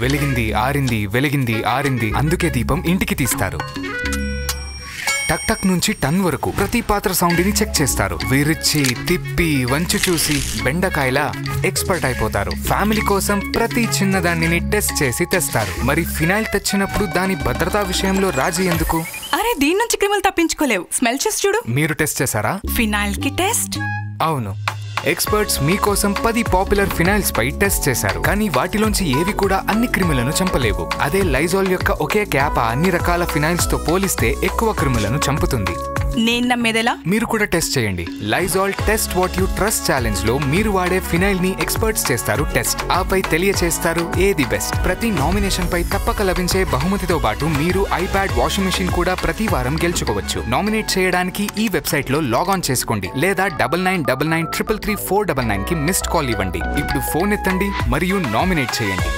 వెలిగింది ఆరింది వెలిగింది ఆరింది అందుకే దీపం ఇంటికి తీస్తారు. టక్ టక్ నుంచి టన్ వరకు ప్రతి పాత్ర సౌండ్ని చెక్ చేస్తారు. విరిచి తిప్పి వంచి చూసి బెండకాయల ఎక్స్పర్ట్ అయిపోతారు. ఫ్యామిలీ కోసం ప్రతి చిన్నదాన్ని టెస్ట్ చేసి తెస్తారు. మరి ఫినాయిల్ తెచ్చినప్పుడు దాని భద్రతా విషయంలో రాజీ ఎందుకు? అరే దీని నుంచి క్రిములు తప్పించుకోలేవు. స్మెల్ చేసి చూడు. మీరు టెస్ట్ చేశారా? ఫినాయిల్ కి టెస్ట్? అవును, ఎక్స్పర్ట్స్ మీకోసం 10 పాపులర్ ఫినాయిల్స్ పై టెస్ట్ చేశారు. కానీ వాటిలోంచి ఏవి కూడా అన్ని క్రిములను చంపలేవు. అదే లైజాల్ యొక్క ఒకే క్యాప్ అన్ని రకాల ఫినాయిల్స్ తో పోలిస్తే ఎక్కువ క్రిములను చంపుతుంది. నేను నమ్మేదెలా? మీరు కూడా టెస్ట్ చేయండి. Lizol test what you trust challenge లో మీరు వాడే ఫినాయిల్ ని ఎక్స్పర్ట్స్ చేస్తారు టెస్ట్. ఆపై తెలియచేస్తారు ఏది బెస్ట్. ప్రతి నామినేషన్ పై తప్పక లభించే బహుమతితో పాటు మీరు ఐప్యాడ్ వాషింగ్ మెషిన్ కూడా ప్రతి వారం గెలుచుకోవచ్చు. నామినేట్ చేయడానికి ఈ వెబ్సైట్ లో లాగాన్ చేసుకోండి లేదా 9999333499 కి మిస్డ్ కాల్ ఇవ్వండి. ఇప్పుడు ఫోన్ ఎత్తండి మరియు నామినేట్ చేయండి.